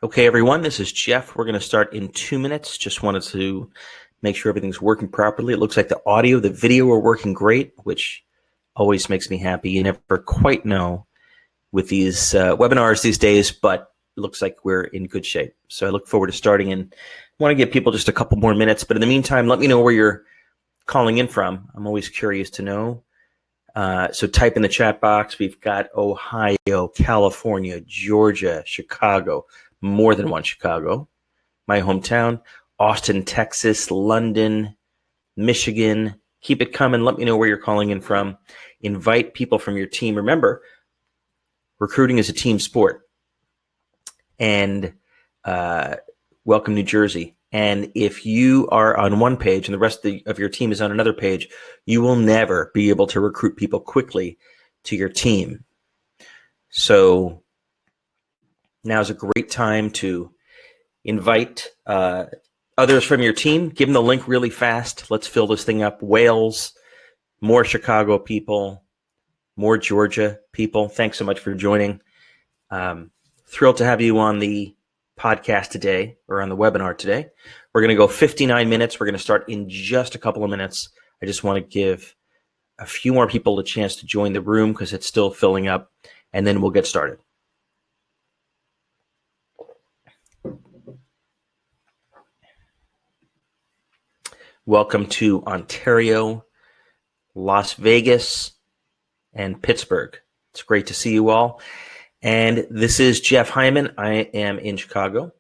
Okay, everyone, this is Jeff. We're going to start in 2 minutes. Just wanted to make sure everything's working properly. It looks like the audio, the video are working great, which always makes me happy. You never quite know with these webinars these days, but it looks like we're in good shape. So I look forward to starting and want to give people just a couple more minutes. But in the meantime, let me know where you're calling in from. I'm always curious to know. So type in the chat box. We've got Ohio, California, Georgia, Chicago, more than one Chicago, my hometown, Austin, Texas, London, Michigan. Keep it coming. Let me know where you're calling in from. Invite people from your team. Remember, recruiting is a team sport. And welcome, New Jersey. And if you are on one page and the rest of your team is on another page, you will never be able to recruit people quickly to your team. So now is a great time to invite others from your team. Give them the link really fast. Let's fill this thing up. Wales, more Chicago people, more Georgia people. Thanks so much for joining. Thrilled to have you on the podcast today, or on the webinar today. We're going to go 59 minutes. We're going to start in just a couple of minutes. I just want to give a few more people a chance to join the room because it's still filling up, and then we'll get started. Welcome to Ontario, Las Vegas, and Pittsburgh. It's great to see you all. And this is Jeff Hyman. I am in Chicago,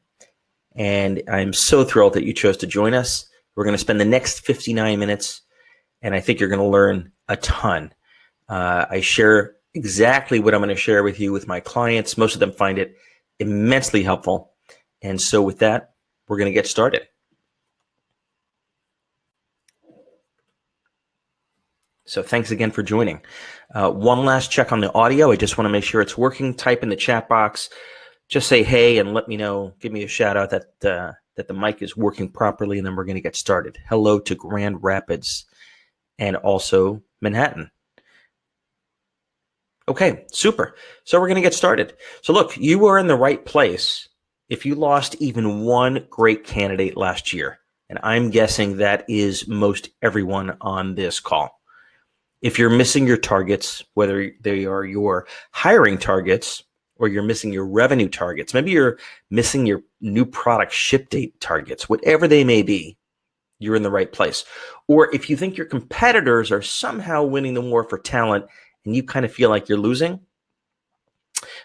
and I'm so thrilled that you chose to join us. We're going to spend the next 59 minutes, and I think you're going to learn a ton. I share exactly what I'm going to share with you with my clients. Most of them find it immensely helpful. And so with that, we're going to get started. So thanks again for joining. One last check on the audio. I just want to make sure it's working. Type in the chat box. Just say hey and let me know. Give me a shout out that the mic is working properly, and then we're going to get started. Hello to Grand Rapids and also Manhattan. Okay, super. So we're going to get started. So look, you were in the right place if you lost even one great candidate last year. And I'm guessing that is most everyone on this call. If you're missing your targets, whether they are your hiring targets or you're missing your revenue targets, maybe you're missing your new product ship date targets, whatever they may be, you're in the right place. Or if you think your competitors are somehow winning the war for talent and you kind of feel like you're losing,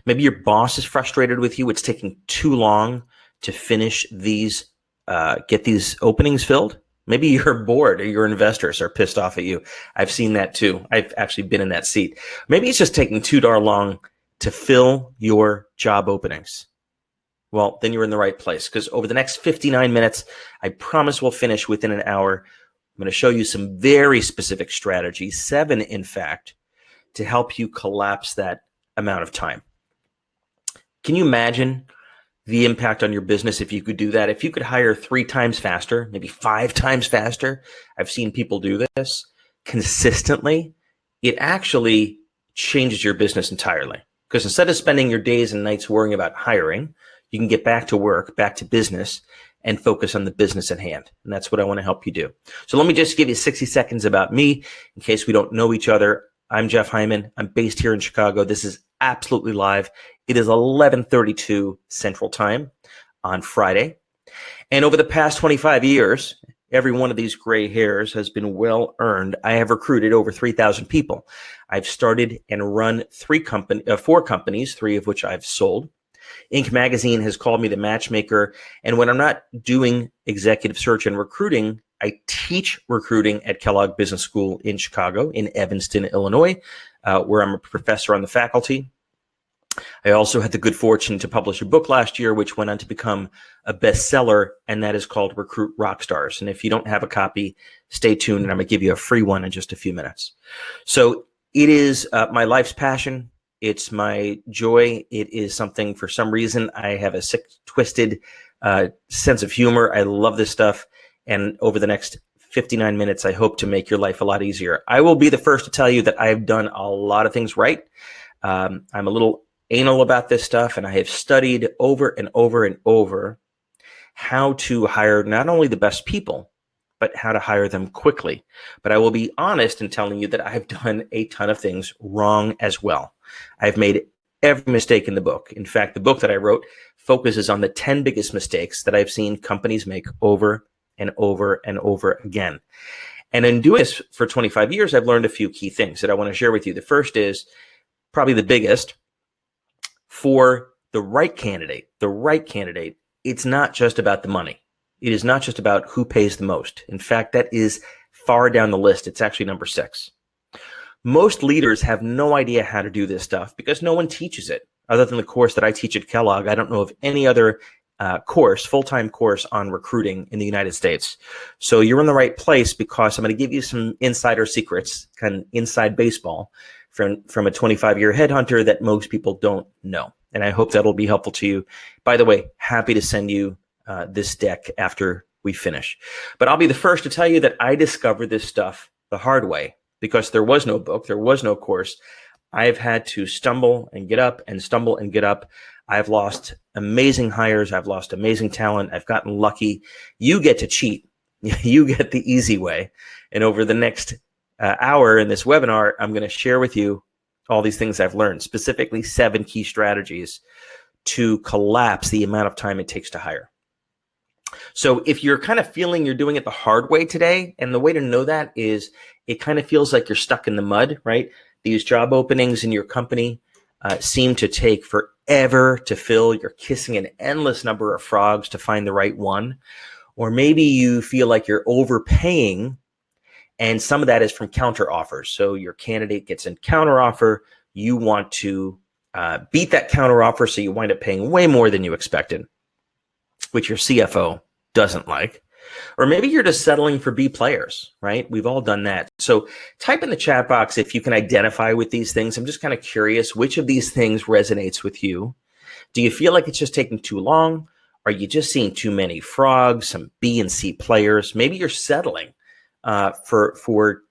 maybe your boss is frustrated with you. It's taking too long to finish these, get these openings filled. Maybe your board or your investors are pissed off at you. I've seen that too. I've actually been in that seat. Maybe it's just taking too darn long to fill your job openings. Well, then you're in the right place, because over the next 59 minutes, I promise we'll finish within an hour. I'm going to show you some very specific strategies, 7 in fact, to help you collapse that amount of time. Can you imagine the impact on your business if you could do that? If you could hire 3 times faster, maybe 5 times faster, I've seen people do this consistently, it actually changes your business entirely. Because instead of spending your days and nights worrying about hiring, you can get back to work, back to business, and focus on the business at hand. And that's what I want to help you do. So let me just give you 60 seconds about me in case we don't know each other. I'm Jeff Hyman. I'm based here in Chicago. This is absolutely live. It is 11:32 Central Time on Friday. And over the past 25 years, every one of these gray hairs has been well earned. I have recruited over 3,000 people. I've started and run 4 companies, 3 of which I've sold. Inc. magazine has called me the matchmaker. And when I'm not doing executive search and recruiting, I teach recruiting at Kellogg Business School in Chicago, in Evanston, Illinois, where I'm a professor on the faculty. I also had the good fortune to publish a book last year, which went on to become a bestseller, and that is called Recruit Rockstars. And if you don't have a copy, stay tuned, and I'm going to give you a free one in just a few minutes. So it is my life's passion. It's my joy. It is something, for some reason, I have a sick, twisted sense of humor. I love this stuff. And over the next 59 minutes, I hope to make your life a lot easier. I will be the first to tell you that I've done a lot of things right. I'm a little anal about this stuff, and I have studied over and over and over how to hire not only the best people, but how to hire them quickly. But I will be honest in telling you that I've done a ton of things wrong as well. I've made every mistake in the book. In fact, the book that I wrote focuses on the 10 biggest mistakes that I've seen companies make over and over and over again. And in doing this for 25 years, I've learned a few key things that I want to share with you. The first is probably the biggest. For the right candidate, it's not just about the money. It is not just about who pays the most. In fact, that is far down the list. It's actually number 6. Most leaders have no idea how to do this stuff because no one teaches it. Other than the course that I teach at Kellogg, I don't know of any other full-time course on recruiting in the United States. So you're in the right place because I'm going to give you some insider secrets, kind of inside baseball from a 25-year headhunter that most people don't know. And I hope that'll be helpful to you. By the way, happy to send you this deck after we finish. But I'll be the first to tell you that I discovered this stuff the hard way because there was no book, there was no course. I've had to stumble and get up and stumble and get up. I've lost amazing hires. I've lost amazing talent. I've gotten lucky. You get to cheat. You get the easy way. And over the next hour in this webinar, I'm going to share with you all these things I've learned, specifically 7 key strategies to collapse the amount of time it takes to hire. So if you're kind of feeling you're doing it the hard way today, and the way to know that is it kind of feels like you're stuck in the mud, right? These job openings in your company seem to take forever to fill. You're kissing an endless number of frogs to find the right one. Or maybe you feel like you're overpaying, and some of that is from counter offers. So your candidate gets a counter offer. You want to beat that counter offer, so you wind up paying way more than you expected, which your CFO doesn't like. Or maybe you're just settling for B players, right? We've all done that. So type in the chat box if you can identify with these things. I'm just kind of curious, which of these things resonates with you? Do you feel like it's just taking too long? Are you just seeing too many frogs, some B and C players? Maybe you're settling for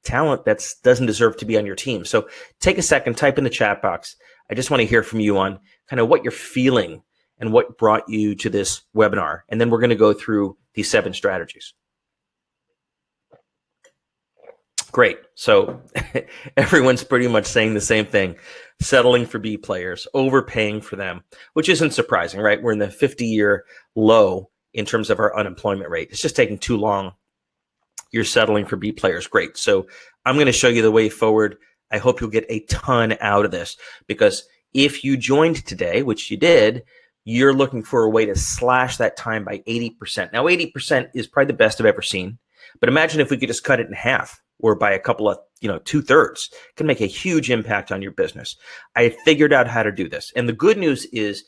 talent that doesn't deserve to be on your team. So take a second, type in the chat box. I just want to hear from you on kind of what you're feeling and what brought you to this webinar. And then we're going to go through these 7 strategies. Great. So everyone's pretty much saying the same thing. Settling for B players, overpaying for them, which isn't surprising, right? We're in the 50-year low in terms of our unemployment rate. It's just taking too long. You're settling for B players. Great. So I'm going to show you the way forward. I hope you'll get a ton out of this, because if you joined today, which you did, you're looking for a way to slash that time by 80%. Now, 80% is probably the best I've ever seen, but imagine if we could just cut it in half or by a couple of, 2/3. It can make a huge impact on your business. I figured out how to do this. And the good news is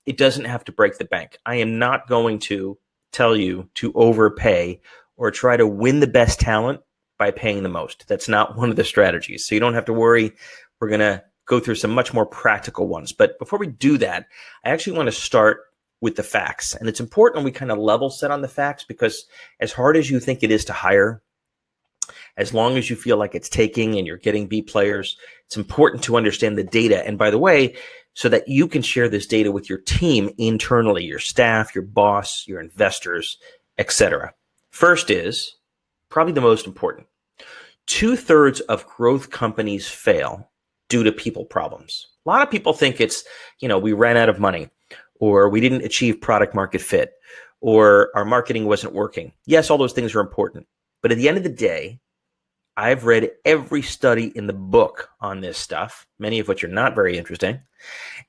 it doesn't have to break the bank. I am not going to tell you to overpay or try to win the best talent by paying the most. That's not one of the strategies. So you don't have to worry. We're going to go through some much more practical ones. But before we do that, I actually want to start with the facts. And it's important we kind of level set on the facts, because as hard as you think it is to hire, as long as you feel like it's taking and you're getting B players, it's important to understand the data. And by the way, so that you can share this data with your team internally, your staff, your boss, your investors, etc. First is probably the most important. 2/3 of growth companies fail due to people problems. A lot of people think it's, we ran out of money, or we didn't achieve product market fit, or our marketing wasn't working. Yes, all those things are important. But at the end of the day, I've read every study in the book on this stuff, many of which are not very interesting.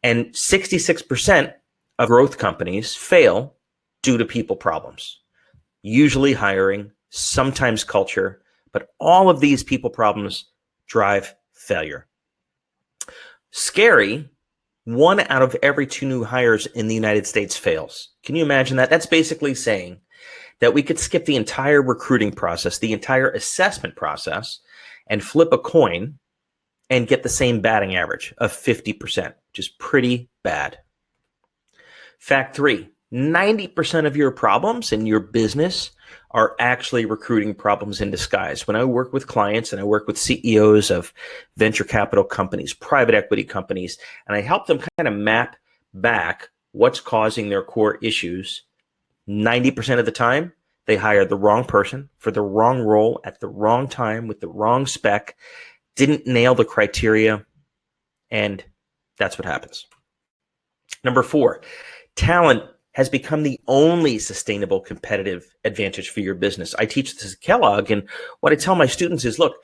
And 66% of growth companies fail due to people problems, usually hiring, sometimes culture, but all of these people problems drive failure. Scary, 1 out of every 2 new hires in the United States fails. Can you imagine that? That's basically saying that we could skip the entire recruiting process, the entire assessment process, and flip a coin and get the same batting average of 50%, which is pretty bad. Fact 3, 90% of your problems in your business are actually recruiting problems in disguise. When I work with clients and I work with CEOs of venture capital companies, private equity companies, and I help them kind of map back what's causing their core issues, 90% of the time, they hire the wrong person for the wrong role at the wrong time with the wrong spec, didn't nail the criteria, and that's what happens. Number 4, talent has become the only sustainable competitive advantage for your business. I teach this at Kellogg, and what I tell my students is, look,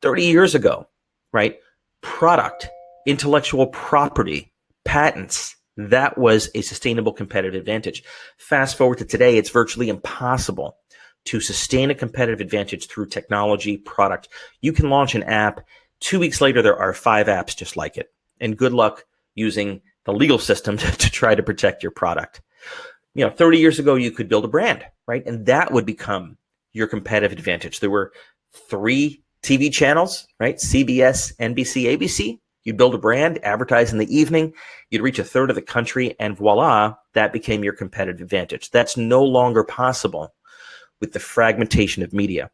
30 years ago, right, product, intellectual property, patents, that was a sustainable competitive advantage. Fast forward to today, it's virtually impossible to sustain a competitive advantage through technology, product. You can launch an app. 2 weeks later, there are 5 apps just like it. And good luck using the legal system to try to protect your product. 30 years ago, you could build a brand, right? And that would become your competitive advantage. There were 3 TV channels, right? CBS, NBC, ABC. You'd build a brand, advertise in the evening, you'd reach a third of the country, and voila, that became your competitive advantage. That's no longer possible with the fragmentation of media.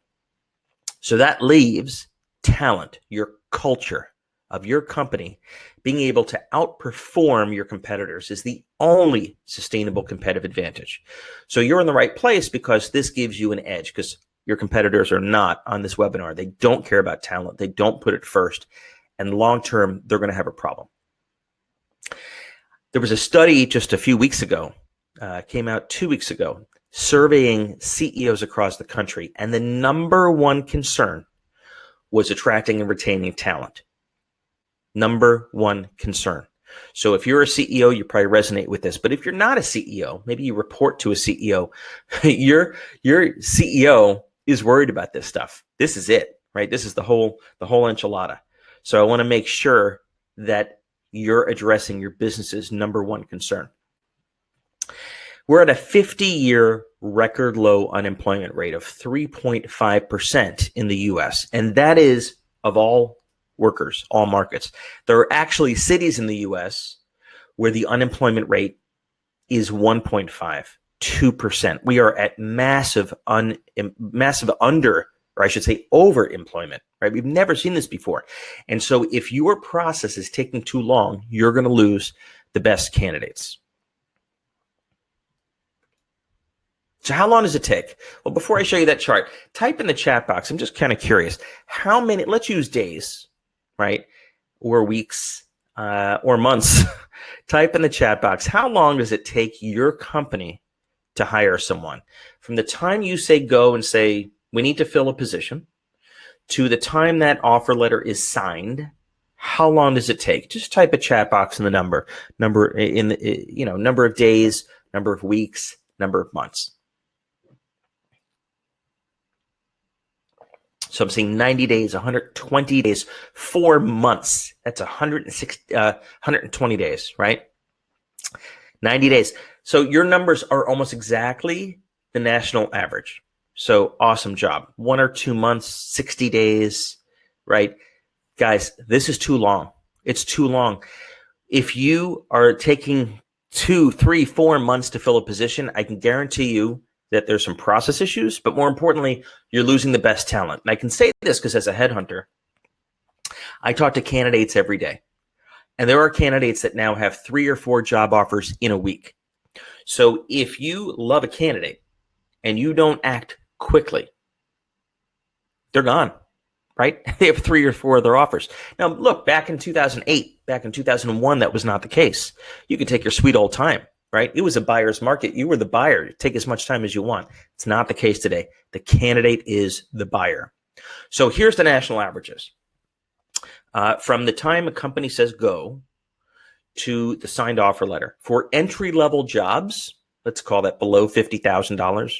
So that leaves talent, your culture of your company, being able to outperform your competitors is the only sustainable competitive advantage. So you're in the right place because this gives you an edge, because your competitors are not on this webinar. They don't care about talent. They don't put it first. And long term, they're going to have a problem. There was a study just a few weeks ago, came out 2 weeks ago, surveying CEOs across the country. And the number one concern was attracting and retaining talent. Number one concern. So if you're a CEO, you probably resonate with this. But if you're not a CEO, maybe you report to a CEO, your CEO is worried about this stuff. This is it, right? This is the whole enchilada. So I want to make sure that you're addressing your business's number one concern. We're at a 50-year record low unemployment rate of 3.5% in the US. And that is of all workers, all markets. There are actually cities in the US where the unemployment rate is 1.5, 2%. We are at massive under, or I should say overemployment, right? We've never seen this before. And so if your process is taking too long, you're going to lose the best candidates. So how long does it take? Well, before I show you that chart, type in the chat box. I'm just kind of curious. How many, let's use days, right? Or weeks, or months. Type in the chat box. How long does it take your company to hire someone? From the time you say go and say, we need to fill a position, to the time that offer letter is signed, how long does it take? Just type a chat box in the number in the, number of days, number of weeks, number of months. So I'm saying 90 days, 120 days, 4 months. That's 120 days, right? 90 days. So your numbers are almost exactly the national average. So awesome job. 1 or 2 months, 60 days, right? Guys, this is too long. It's too long. If you are taking 2, 3, 4 months to fill a position, I can guarantee you that there's some process issues, but more importantly, you're losing the best talent. And I can say this because as a headhunter, I talk to candidates every day. And there are candidates that now have 3 or 4 job offers in a week. So if you love a candidate and you don't act quickly, they're gone, right? They have 3 or 4 other offers. Now, look, back in 2008, back in 2001, that was not the case. You could take your sweet old time. Right? It was a buyer's market. You were the buyer. Take as much time as you want. It's not the case today. The candidate is the buyer. So here's the national averages. From the time a company says go to the signed offer letter. For entry-level jobs, let's call that below $50,000,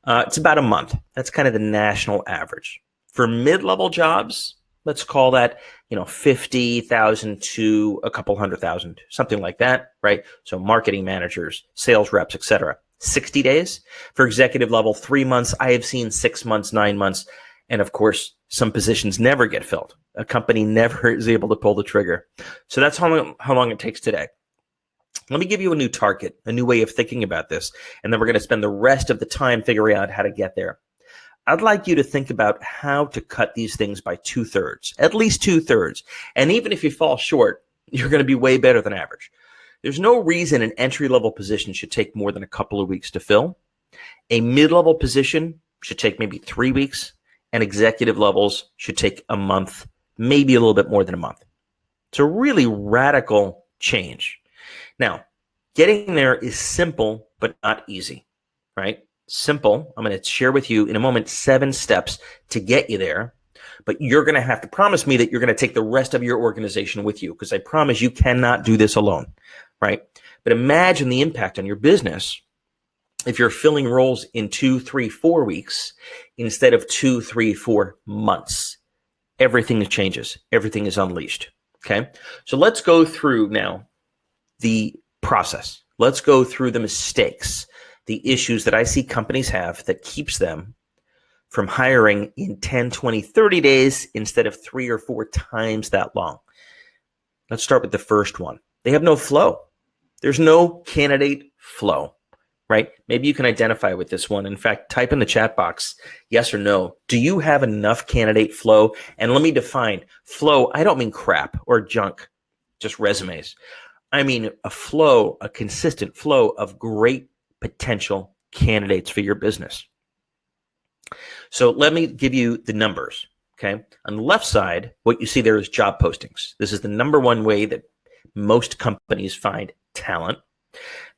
it's about a month. That's kind of the national average. For mid-level jobs, let's call that, 50,000 to a couple $100,000, something like that, right? So marketing managers, sales reps, etc. 60 days. For executive level, 3 months. I have seen 6 months, 9 months. And of course, some positions never get filled. A company never is able to pull the trigger. So that's how long it takes today. Let me give you a new target, a new way of thinking about this, and then we're going to spend the rest of the time figuring out how to get there. I'd like you to think about how to cut these things by 2/3, at least 2/3. And even if you fall short, you're going to be way better than average. There's no reason an entry-level position should take more than a couple of weeks to fill. A mid-level position should take maybe 3 weeks, and executive levels should take a month, maybe a little bit more than a month. It's a really radical change. Now, getting there is simple, but not easy, right? Simple. I'm going to share with you in a moment 7 steps to get you there, but you're going to have to promise me that you're going to take the rest of your organization with you, because I promise you cannot do this alone, right? But imagine the impact on your business if you're filling roles in 2, 3, 4 weeks instead of 2, 3, 4 months. Everything changes. Everything is unleashed. Okay. So let's go through now the process. Let's go through the mistakes, the issues that I see companies have that keeps them from hiring in 10, 20, 30 days instead of 3 or 4 times that long. Let's start with the first one. They have no flow. There's no candidate flow, right? Maybe you can identify with this one. In fact, type in the chat box, yes or no. Do you have enough candidate flow? And let me define flow. I don't mean crap or junk, just resumes. I mean a flow, a consistent flow of great potential candidates for your business. So let me give you the numbers, okay? On the left side, what you see there is job postings. This is the number one way that most companies find talent.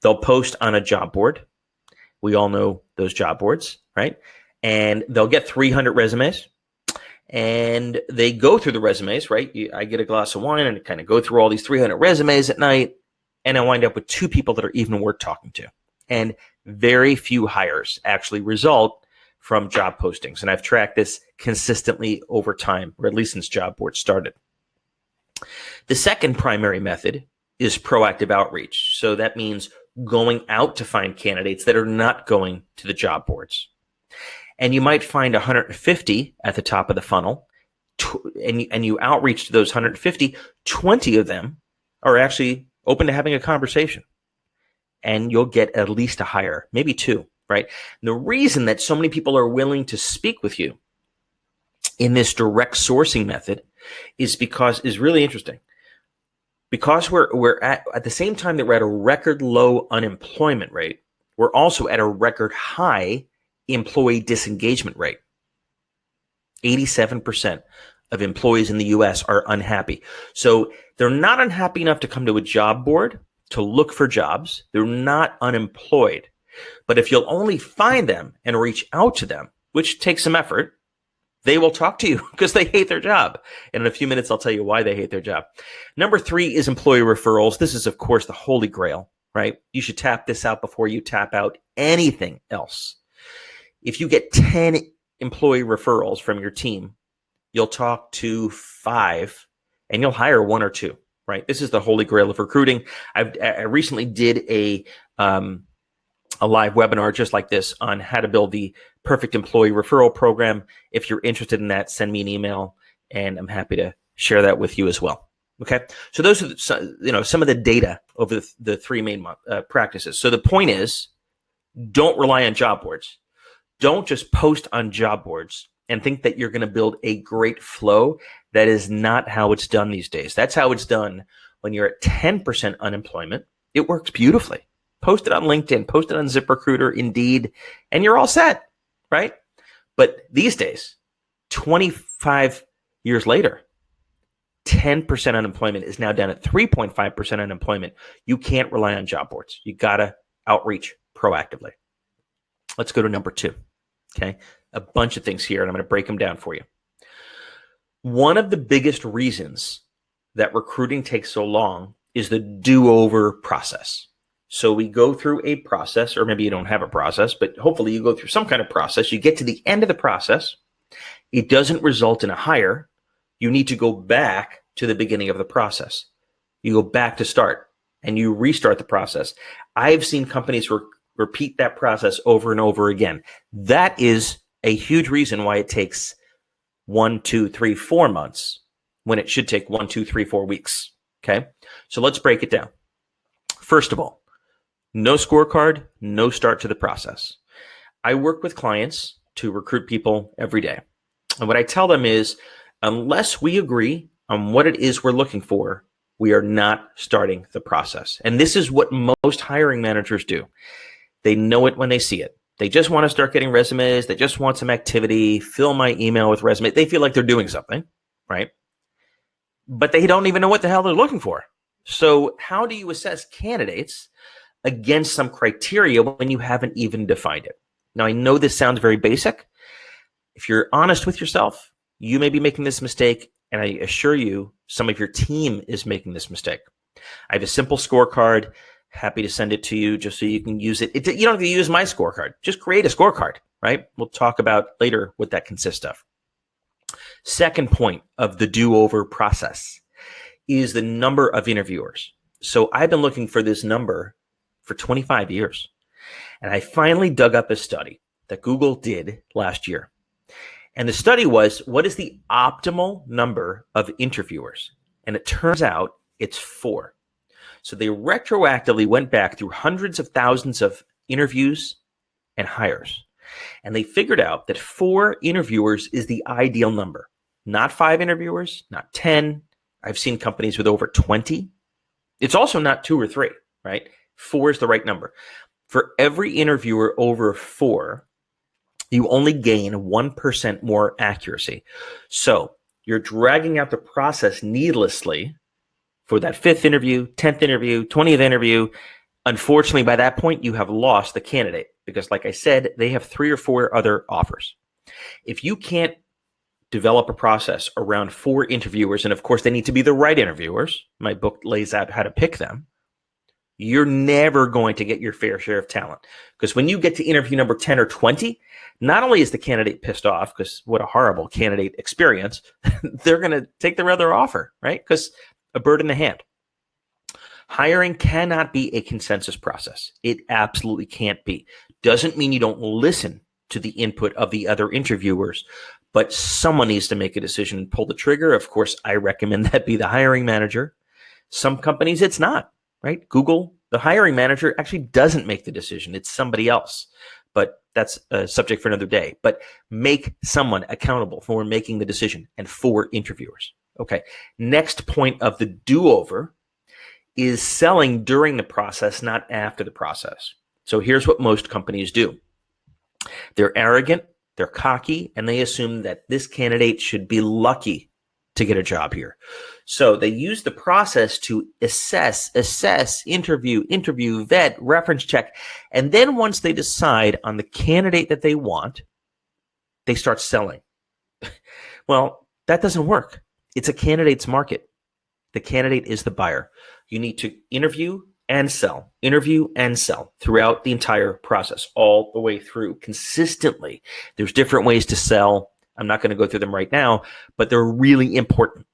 They'll post on a job board. We all know those job boards, right? And they'll get 300 resumes, and they go through the resumes, right? I get a glass of wine and kind of go through all these 300 resumes at night, and I wind up with 2 people that are even worth talking to. And very few hires actually result from job postings. And I've tracked this consistently over time, or at least since job boards started. The second primary method is proactive outreach. So that means going out to find candidates that are not going to the job boards. And you might find 150 at the top of the funnel, and you outreach to those 150, 20 of them are actually open to having a conversation. And you'll get at least a hire, maybe 2, right? And the reason that so many people are willing to speak with you in this direct sourcing method is really interesting. Because we're at the same time that we're at a record low unemployment rate, we're also at a record high employee disengagement rate. 87% of employees in the US are unhappy. So they're not unhappy enough to come to a job board to look for jobs. They're not unemployed. But if you'll only find them and reach out to them, which takes some effort, they will talk to you because they hate their job. And in a few minutes, I'll tell you why they hate their job. Number 3 is employee referrals. This is, of course, the holy grail, right? You should tap this out before you tap out anything else. If you get 10 employee referrals from your team, you'll talk to 5 and you'll hire 1 or 2, right? This is the holy grail of recruiting. I recently did a live webinar just like this on how to build the perfect employee referral program. If you're interested in that, send me an email, and I'm happy to share that with you as well. Okay, so those are some of the data over the 3 main practices. So the point is, don't rely on job boards. Don't just post on job boards and think that you're going to build a great flow. That is not how it's done these days. That's how it's done when you're at 10% unemployment. It works beautifully. Post it on LinkedIn, post it on ZipRecruiter, Indeed, and you're all set, right? But these days, 25 years later, 10% unemployment is now down at 3.5% unemployment. You can't rely on job boards. You got to outreach proactively. Let's go to number 2, okay? A bunch of things here, and I'm going to break them down for you. One of the biggest reasons that recruiting takes so long is the do-over process. So we go through a process, or maybe you don't have a process, but hopefully you go through some kind of process. You get to the end of the process. It doesn't result in a hire. You need to go back to the beginning of the process. You go back to start and you restart the process. I've seen companies repeat that process over and over again. That is a huge reason why it takes 1, 2, 3, 4 months when it should take 1, 2, 3, 4 weeks. Okay. So let's break it down. First of all, no scorecard, no start to the process. I work with clients to recruit people every day. And what I tell them is, unless we agree on what it is we're looking for, we are not starting the process. And this is what most hiring managers do. They know it when they see it. They just want to start getting resumes. They just want some activity, fill my email with resumes. They feel like they're doing something, right? But they don't even know what the hell they're looking for. So how do you assess candidates against some criteria when you haven't even defined it? Now, I know this sounds very basic. If you're honest with yourself, you may be making this mistake, and I assure you, some of your team is making this mistake. I have a simple scorecard. Happy to send it to you just so you can use it. You don't have to use my scorecard. Just create a scorecard, right? We'll talk about later what that consists of. Second point of the do-over process is the number of interviewers. So I've been looking for this number for 25 years. And I finally dug up a study that Google did last year. And the study was, what is the optimal number of interviewers? And it turns out it's 4. So they retroactively went back through hundreds of thousands of interviews and hires. And they figured out that 4 interviewers is the ideal number. Not 5 interviewers, not 10. I've seen companies with over 20. It's also not 2 or 3, right? 4 is the right number. For every interviewer over 4, you only gain 1% more accuracy. So you're dragging out the process needlessly for that 5th interview, 10th interview, 20th interview. Unfortunately, by that point, you have lost the candidate because, like I said, they have 3 or 4 other offers. If you can't develop a process around 4 interviewers, and of course, they need to be the right interviewers. My book lays out how to pick them. You're never going to get your fair share of talent. Because when you get to interview number 10 or 20, not only is the candidate pissed off, because what a horrible candidate experience, they're going to take their other offer, right? Because a bird in the hand. Hiring cannot be a consensus process. It absolutely can't be. Doesn't mean you don't listen to the input of the other interviewers, but someone needs to make a decision and pull the trigger. Of course, I recommend that be the hiring manager. Some companies, it's not. Right? Google, the hiring manager actually doesn't make the decision. It's somebody else. But that's a subject for another day. But make someone accountable for making the decision and for interviewers. Okay. Next point of the do-over is selling during the process, not after the process. So here's what most companies do. They're arrogant, they're cocky, and they assume that this candidate should be lucky to get a job here. So they use the process to assess, interview, vet, reference check. And then once they decide on the candidate that they want, they start selling. Well, that doesn't work. It's a candidate's market. The candidate is the buyer. You need to interview and sell throughout the entire process, all the way through consistently. There's different ways to sell. I'm not going to go through them right now, but they're really important.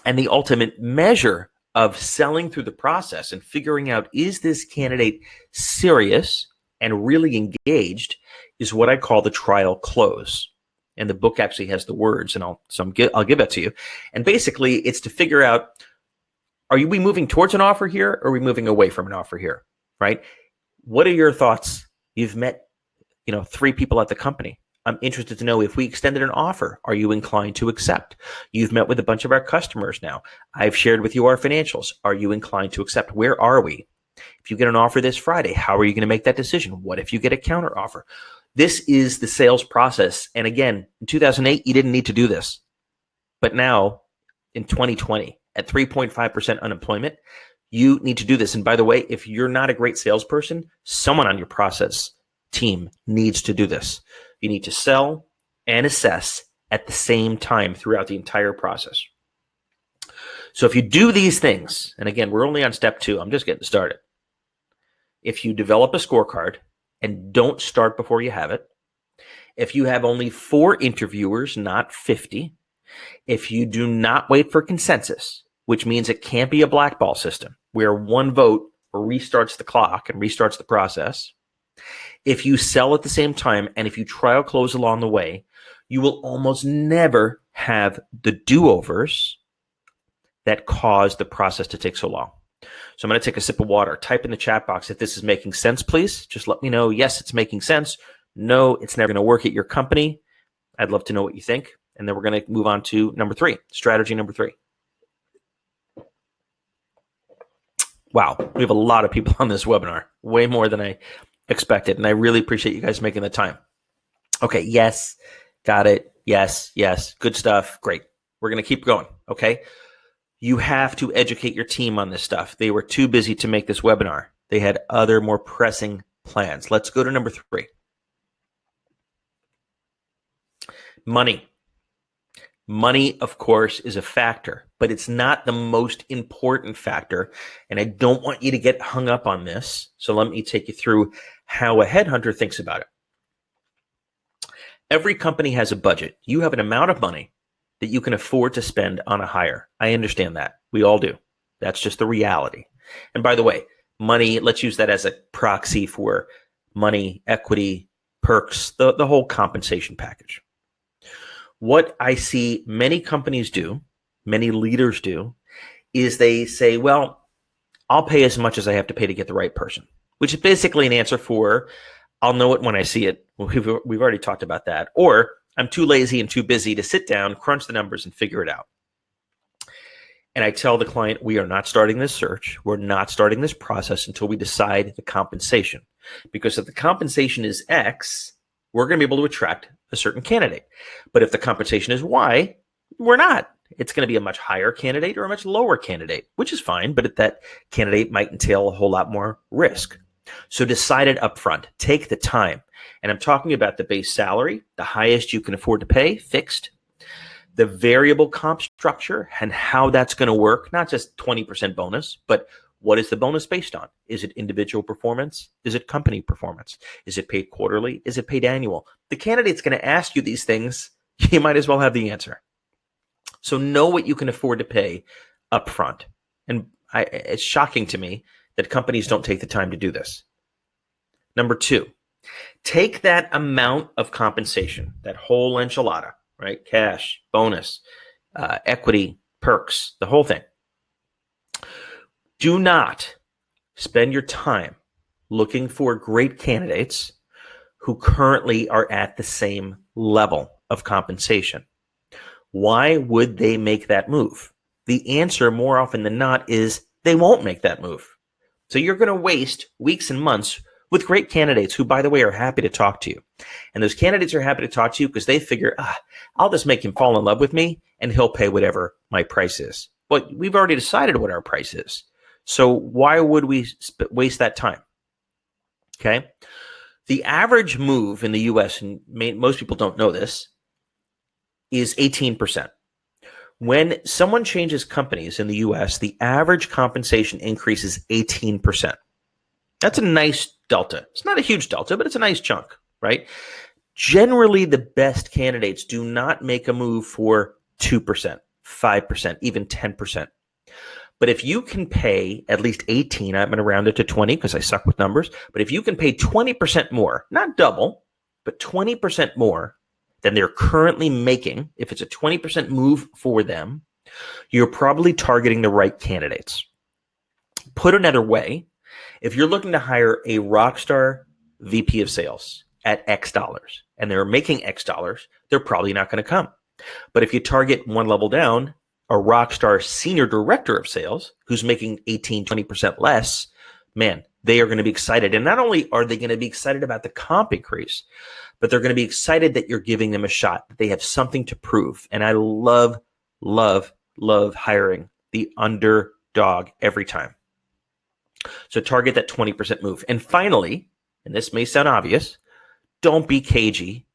And the ultimate measure of selling through the process and figuring out, is this candidate serious and really engaged, is what I call the trial close. And the book actually has the words, and I'll give that to you. And basically, it's to figure out, are we moving towards an offer here, or are we moving away from an offer here, right? What are your thoughts? You've met, 3 people at the company. I'm interested to know, if we extended an offer, are you inclined to accept? You've met with a bunch of our customers now. I've shared with you our financials. Are you inclined to accept? Where are we? If you get an offer this Friday, how are you going to make that decision? What if you get a counter offer? This is the sales process. And again, in 2008, you didn't need to do this. But now, in 2020, at 3.5% unemployment, you need to do this. And by the way, if you're not a great salesperson, someone on your process team needs to do this. You need to sell and assess at the same time throughout the entire process. So if you do these things, and again, we're only on step 2, I'm just getting started. If you develop a scorecard and don't start before you have it, if you have only 4 interviewers, not 50, if you do not wait for consensus, which means it can't be a blackball system where one vote restarts the clock and restarts the process, if you sell at the same time, and if you trial close along the way, you will almost never have the do-overs that cause the process to take so long. So I'm going to take a sip of water. Type in the chat box if this is making sense, please. Just let me know, yes, it's making sense. No, it's never going to work at your company. I'd love to know what you think. And then we're going to move on to number 3, strategy number 3. Wow, we have a lot of people on this webinar, way more than I expected. And I really appreciate you guys making the time. Okay, yes, got it. Yes, good stuff. Great. We're going to keep going, okay? You have to educate your team on this stuff. They were too busy to make this webinar. They had other more pressing plans. Let's go to number 3. Money. Money, of course, is a factor, but it's not the most important factor. And I don't want you to get hung up on this. So let me take you through how a headhunter thinks about it. Every company has a budget. You have an amount of money that you can afford to spend on a hire. I understand that. We all do. That's just the reality. And by the way, money, let's use that as a proxy for money, equity, perks, the whole compensation package. What I see many companies do, many leaders do, is they say, well, I'll pay as much as I have to pay to get the right person, which is basically an answer for, I'll know it when I see it. We've already talked about that. Or I'm too lazy and too busy to sit down, crunch the numbers, and figure it out. And I tell the client, we are not starting this search. We're not starting this process until we decide the compensation. Because if the compensation is X, we're going to be able to attract a certain candidate. But if the compensation is Y, we're not. It's going to be a much higher candidate or a much lower candidate, which is fine, but that candidate might entail a whole lot more risk. So decide it up front. Take the time. And I'm talking about the base salary, the highest you can afford to pay, fixed, the variable comp structure and how that's going to work, not just 20% bonus, but what is the bonus based on? Is it individual performance? Is it company performance? Is it paid quarterly? Is it paid annual? The candidate's going to ask you these things. You might as well have the answer. So know what you can afford to pay up front. And it's shocking to me that companies don't take the time to do this. Number 2, take that amount of compensation, that whole enchilada, right? Cash, bonus, equity, perks, the whole thing. Do not spend your time looking for great candidates who currently are at the same level of compensation. Why would they make that move? The answer, more often than not, is they won't make that move. So you're going to waste weeks and months with great candidates who, by the way, are happy to talk to you. And those candidates are happy to talk to you because they figure, I'll just make him fall in love with me and he'll pay whatever my price is. But we've already decided what our price is. So why would we waste that time? Okay. The average move in the US, and most people don't know this, is 18%. When someone changes companies in the US, the average compensation increase is 18%. That's a nice delta. It's not a huge delta, but it's a nice chunk, right? Generally, the best candidates do not make a move for 2%, 5%, even 10%. But if you can pay at least 18, I'm going to round it to 20 because I suck with numbers. But if you can pay 20% more, not double, but 20% more than they're currently making, if it's a 20% move for them, you're probably targeting the right candidates. Put another way, if you're looking to hire a Rockstar VP of sales at X dollars and they're making X dollars, they're probably not going to come. But if you target one level down, a Rockstar senior director of sales who's making 18, 20% less, man, they are going to be excited. And not only are they going to be excited about the comp increase, but they're going to be excited that you're giving them a shot, that they have something to prove. And I love, love, love hiring the underdog every time. So target that 20% move. And finally, and this may sound obvious, don't be cagey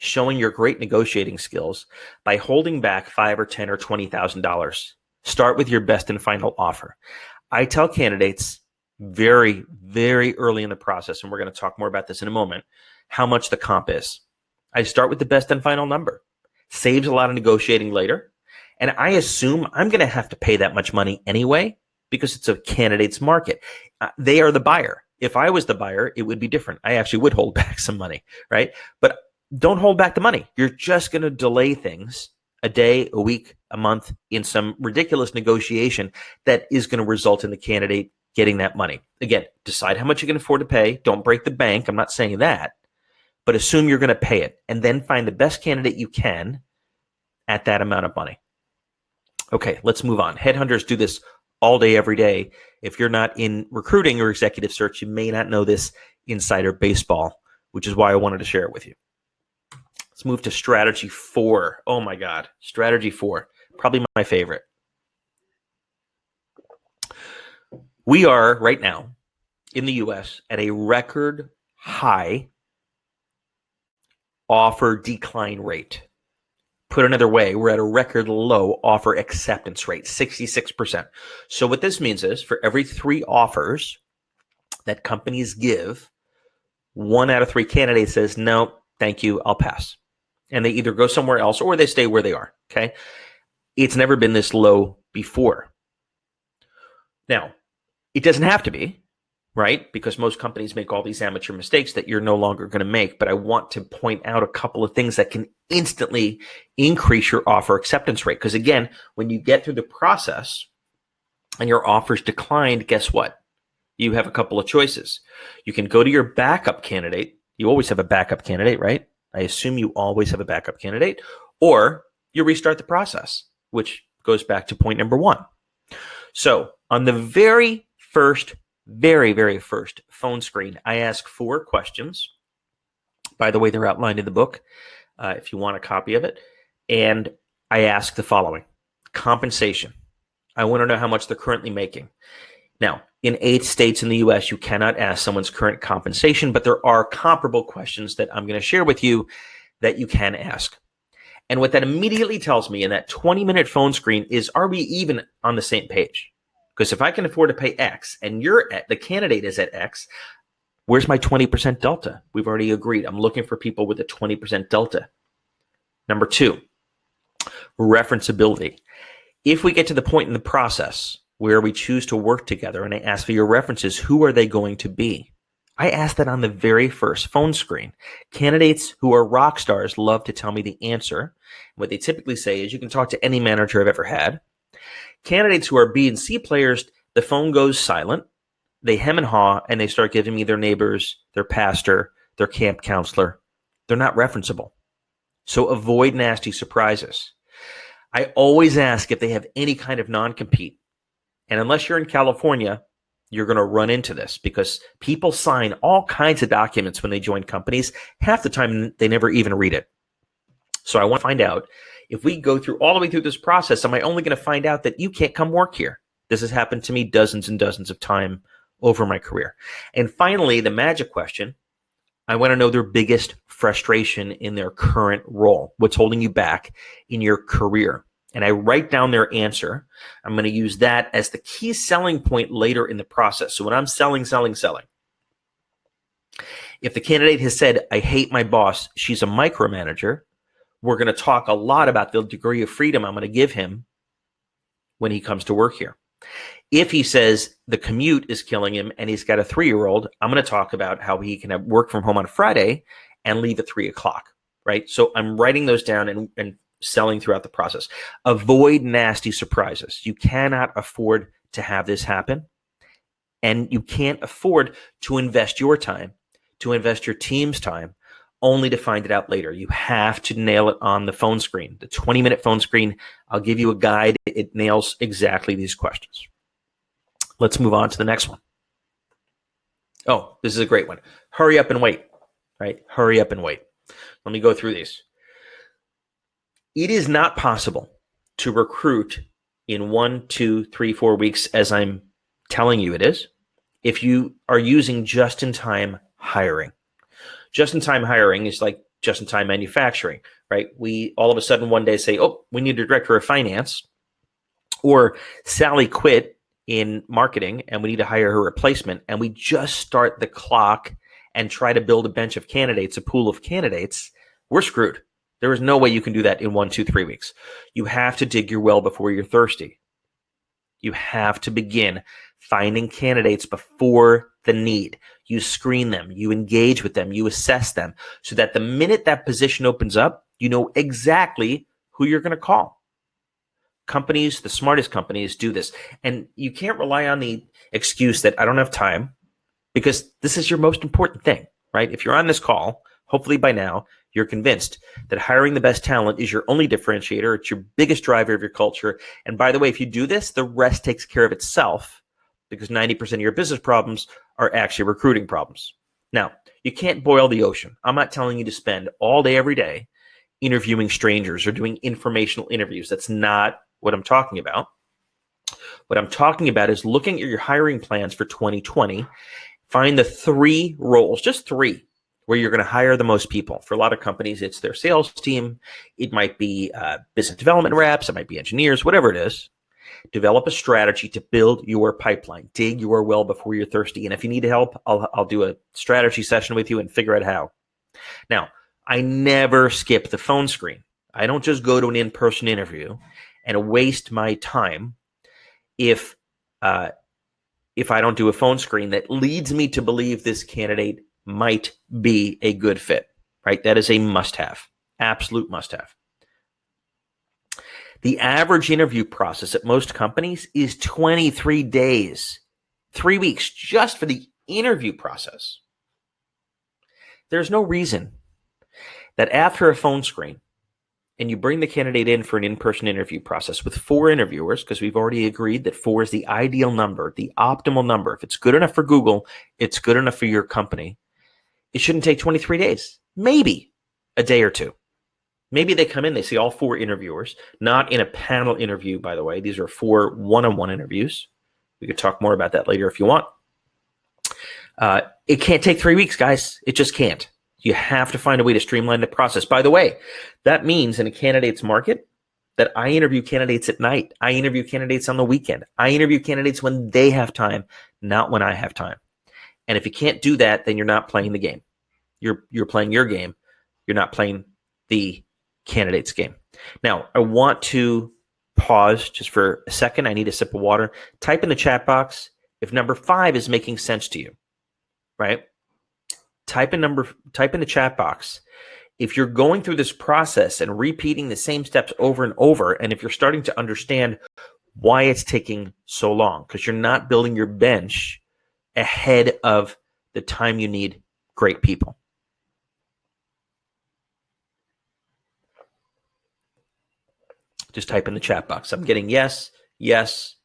showing your great negotiating skills by holding back $5,000 or $10,000 or $20,000. Start with your best and final offer. I tell candidates very, very early in the process, and we're going to talk more about this in a moment, how much the comp is. I start with the best and final number. Saves a lot of negotiating later. And I assume I'm going to have to pay that much money anyway because it's a candidate's market. They are the buyer. If I was the buyer, it would be different. I actually would hold back some money, right? But don't hold back the money. You're just going to delay things a day, a week, a month in some ridiculous negotiation that is going to result in the candidate getting that money. Again, decide how much you can afford to pay. Don't break the bank. I'm not saying that, but assume you're going to pay it and then find the best candidate you can at that amount of money. Okay, let's move on. Headhunters do this all day, every day. If you're not in recruiting or executive search, you may not know this insider baseball, which is why I wanted to share it with you. Let's move to strategy 4. Oh my God, strategy 4, probably my favorite. We are right now in the US at a record high offer decline rate. Put another way, we're at a record low offer acceptance rate, 66%. So what this means is for every 3 offers that companies give, 1 out of 3 candidates says, no, thank you, I'll pass. And they either go somewhere else or they stay where they are, okay? It's never been this low before. Now, it doesn't have to be, right? Because most companies make all these amateur mistakes that you're no longer going to make. But I want to point out a couple of things that can instantly increase your offer acceptance rate. Because again, when you get through the process and your offer's declined, guess what? You have a couple of choices. You can go to your backup candidate. You always have a backup candidate, right? I assume you always have a backup candidate. Or you restart the process, which goes back to point number 1. So on the very first phone screen, I ask 4 questions. By the way, they're outlined in the book if you want a copy of it. And I ask the following. Compensation. I want to know how much they're currently making. Now, in 8 states in the US, you cannot ask someone's current compensation, but there are comparable questions that I'm going to share with you that you can ask. And what that immediately tells me in that 20-minute phone screen is, are we even on the same page? Because if I can afford to pay X and the candidate is at X, where's my 20% delta? We've already agreed. I'm looking for people with a 20% delta. Number 2, referenceability. If we get to the point in the process where we choose to work together and I ask for your references, who are they going to be? I ask that on the very first phone screen. Candidates who are rock stars love to tell me the answer. What they typically say is, you can talk to any manager I've ever had. Candidates who are B and C players, the phone goes silent. They hem and haw, and they start giving me their neighbors, their pastor, their camp counselor. They're not referenceable. So avoid nasty surprises. I always ask if they have any kind of non-compete. And unless you're in California, you're going to run into this because people sign all kinds of documents when they join companies. Half the time, they never even read it. So I want to find out, if we go through all the way through this process, am I only going to find out that you can't come work here? This has happened to me dozens and dozens of times over my career. And finally, the magic question, I want to know their biggest frustration in their current role. What's holding you back in your career? And I write down their answer. I'm going to use that as the key selling point later in the process. So when I'm selling, if the candidate has said, I hate my boss, she's a micromanager, we're going to talk a lot about the degree of freedom I'm going to give him when he comes to work here. If he says the commute is killing him and he's got a 3-year-old, I'm going to talk about how he can have work from home on Friday and leave at 3 o'clock, right? So I'm writing those down and selling throughout the process. Avoid nasty surprises. You cannot afford to have this happen. And you can't afford to invest your time, to invest your team's time, only to find it out later. You have to nail it on the phone screen. The 20-minute phone screen, I'll give you a guide. It nails exactly these questions. Let's move on to the next one. Oh, this is a great one. Hurry up and wait, right? Hurry up and wait. Let me go through these. It is not possible to recruit in 1, 2, 3, 4 weeks, as I'm telling you it is, if you are using just-in-time hiring. Just-in-time hiring is like just-in-time manufacturing, right? We all of a sudden one day say, oh, we need a director of finance, or Sally quit in marketing and we need to hire her replacement, and we just start the clock and try to build a bench of candidates, a pool of candidates. We're screwed. There is no way you can do that in 1, 2, 3 weeks. You have to dig your well before you're thirsty. You have to begin finding candidates before the need. You screen them, you engage with them, you assess them, so that the minute that position opens up, you know exactly who you're going to call. Companies, the smartest companies do this. And you can't rely on the excuse that I don't have time, because this is your most important thing, right? If you're on this call, hopefully by now, you're convinced that hiring the best talent is your only differentiator. It's your biggest driver of your culture. And by the way, if you do this, the rest takes care of itself, because 90% of your business problems are actually recruiting problems. Now, you can't boil the ocean. I'm not telling you to spend all day, every day interviewing strangers or doing informational interviews. That's not what I'm talking about. What I'm talking about is looking at your hiring plans for 2020. Find the 3 roles, just 3, where you're going to hire the most people. For a lot of companies, it's their sales team. It might be business development reps. It might be engineers, whatever it is. Develop a strategy to build your pipeline. Dig your well before you're thirsty. And if you need help, I'll do a strategy session with you and figure out how. Now, I never skip the phone screen. I don't just go to an in-person interview and waste my time if I don't do a phone screen that leads me to believe this candidate might be a good fit, right? That is a must-have, absolute must-have. The average interview process at most companies is 23 days, 3 weeks just for the interview process. There's no reason that after a phone screen and you bring the candidate in for an in-person interview process with 4 interviewers, because we've already agreed that 4 is the ideal number, the optimal number. If it's good enough for Google, it's good enough for your company. It shouldn't take 23 days, maybe a day or 2. Maybe they come in, they see all 4 interviewers, not in a panel interview, by the way. These are 4 one-on-one interviews. We could talk more about that later if you want. It can't take 3 weeks, guys. It just can't. You have to find a way to streamline the process. By the way, that means in a candidate's market that I interview candidates at night. I interview candidates on the weekend. I interview candidates when they have time, not when I have time. And if you can't do that, then you're not playing the game. You're playing your game. You're not playing the candidate's game. Now, I want to pause just for a second. I need a sip of water. Type in the chat box if number 5 is making sense to you, right? Type in the chat box if you're going through this process and repeating the same steps over and over, and if you're starting to understand why it's taking so long, because you're not building your bench ahead of the time you need great people. Just type in the chat box. I'm getting yes, yes.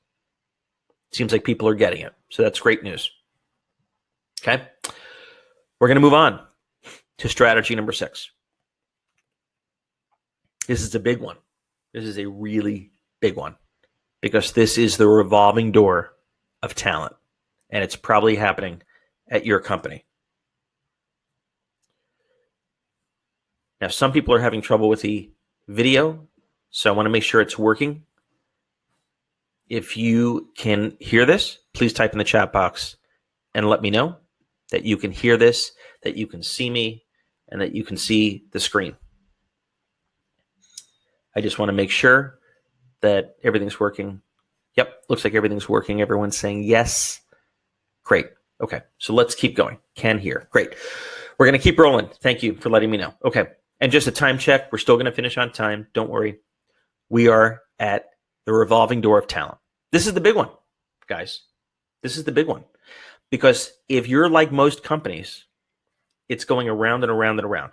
Seems like people are getting it. So that's great news. Okay. We're going to move on to strategy number 6. This is a big one. This is a really big one, because this is the revolving door of talent, and it's probably happening at your company. Now, some people are having trouble with the video, so I want to make sure it's working. If you can hear this, please type in the chat box and let me know that you can hear this, that you can see me, and that you can see the screen. I just want to make sure that everything's working. Yep, looks like everything's working. Everyone's saying yes. Great. Okay, so let's keep going. Can hear. Great. We're going to keep rolling. Thank you for letting me know. Okay, and just a time check. We're still going to finish on time. Don't worry. We are at the revolving door of talent. This is the big one, guys. This is the big one. Because if you're like most companies, it's going around and around and around.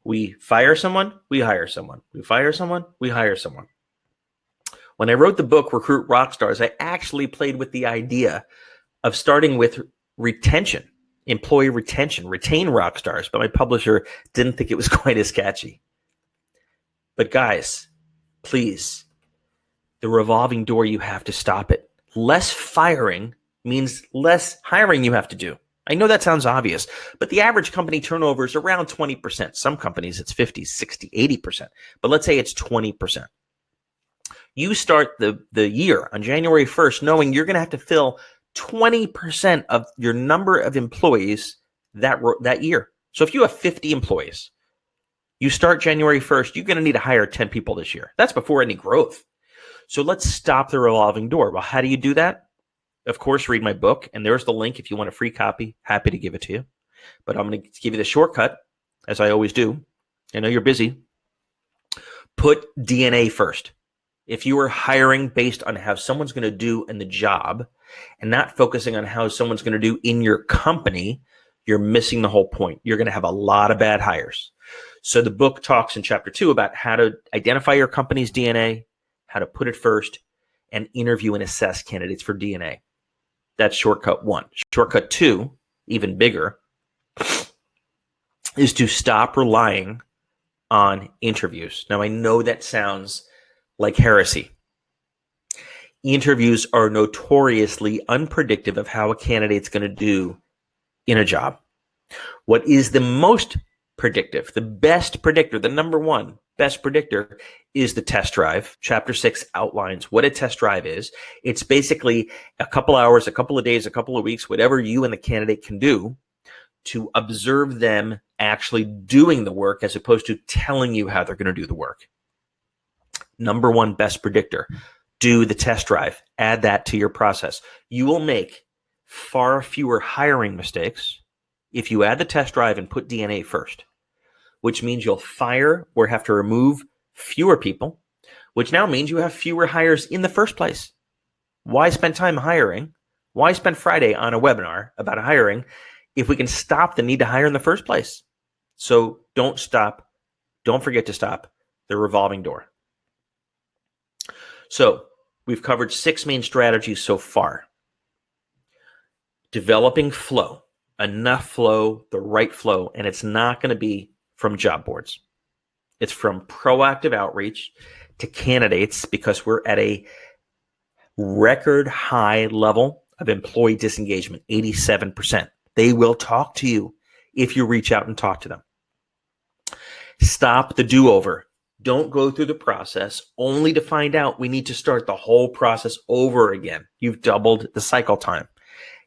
We fire someone, we hire someone. We fire someone, we hire someone. When I wrote the book, Recruit Rockstars, I actually played with the idea of starting with retention, employee retention, retain Rockstars, but my publisher didn't think it was quite as catchy. But guys, please, the revolving door, you have to stop it. Less firing means less hiring you have to do. I know that sounds obvious, but the average company turnover is around 20%. Some companies it's 50, 60, 80%, but let's say it's 20%. You start the year on January 1st knowing you're going to have to fill 20% of your number of employees that year. So if you have 50 employees, you start January 1st, you're going to need to hire 10 people this year. That's before any growth. So let's stop the revolving door. Well, how do you do that? Of course, read my book, and there's the link if you want a free copy. Happy to give it to you. But I'm going to give you the shortcut, as I always do. I know you're busy. Put DNA first. If you are hiring based on how someone's going to do in the job and not focusing on how someone's going to do in your company, you're missing the whole point. You're going to have a lot of bad hires. So the book talks in chapter 2 about how to identify your company's DNA, how to put it first, and interview and assess candidates for DNA. That's shortcut 1. Shortcut 2, even bigger, is to stop relying on interviews. Now, I know that sounds like heresy. Interviews are notoriously unpredictable of how a candidate's going to do in a job. What is the most predictive, the best predictor, the number one best predictor is the test drive. Chapter 6 outlines what a test drive is. It's basically a couple hours, a couple of days, a couple of weeks, whatever you and the candidate can do to observe them actually doing the work as opposed to telling you how they're going to do the work. Number one best predictor, do the test drive. Add that to your process. You will make far fewer hiring mistakes if you add the test drive and put DNA first, which means you'll fire or have to remove fewer people, which now means you have fewer hires in the first place. Why spend time hiring? Why spend Friday on a webinar about hiring if we can stop the need to hire in the first place? So don't forget to stop the revolving door. So we've covered 6 main strategies so far. Developing flow, enough flow, the right flow, and it's not going to be from job boards. It's from proactive outreach to candidates because we're at a record high level of employee disengagement, 87%. They will talk to you if you reach out and talk to them. Stop the do-over. Don't go through the process only to find out we need to start the whole process over again. You've doubled the cycle time.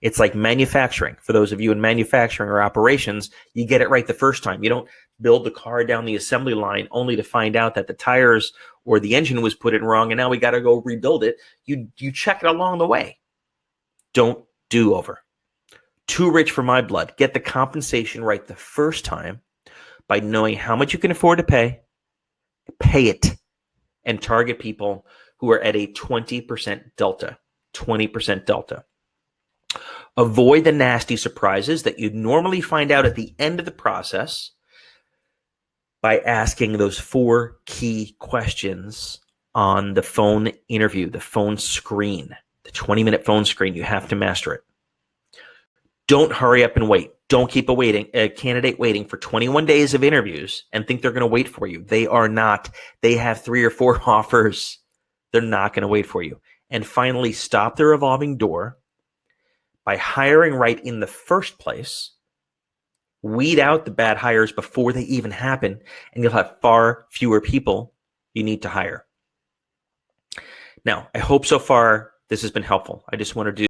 It's like manufacturing. For those of you in manufacturing or operations, you get it right the first time. You don't build the car down the assembly line only to find out that the tires or the engine was put in wrong and now we got to go rebuild it. You check it along the way. Don't do over. Too rich for my blood. Get the compensation right the first time by knowing how much you can afford to pay it, and target people who are at a 20% delta. 20% delta. Avoid the nasty surprises that you'd normally find out at the end of the process by asking those 4 key questions on the phone interview, the phone screen, the 20-minute phone screen. You have to master it. Don't hurry up and wait. Don't keep a candidate waiting for 21 days of interviews and think they're going to wait for you. They are not. They have 3 or 4 offers. They're not going to wait for you. And finally, stop the revolving door by hiring right in the first place. Weed out the bad hires before they even happen, and you'll have far fewer people you need to hire. Now, I hope so far this has been helpful. I just want to do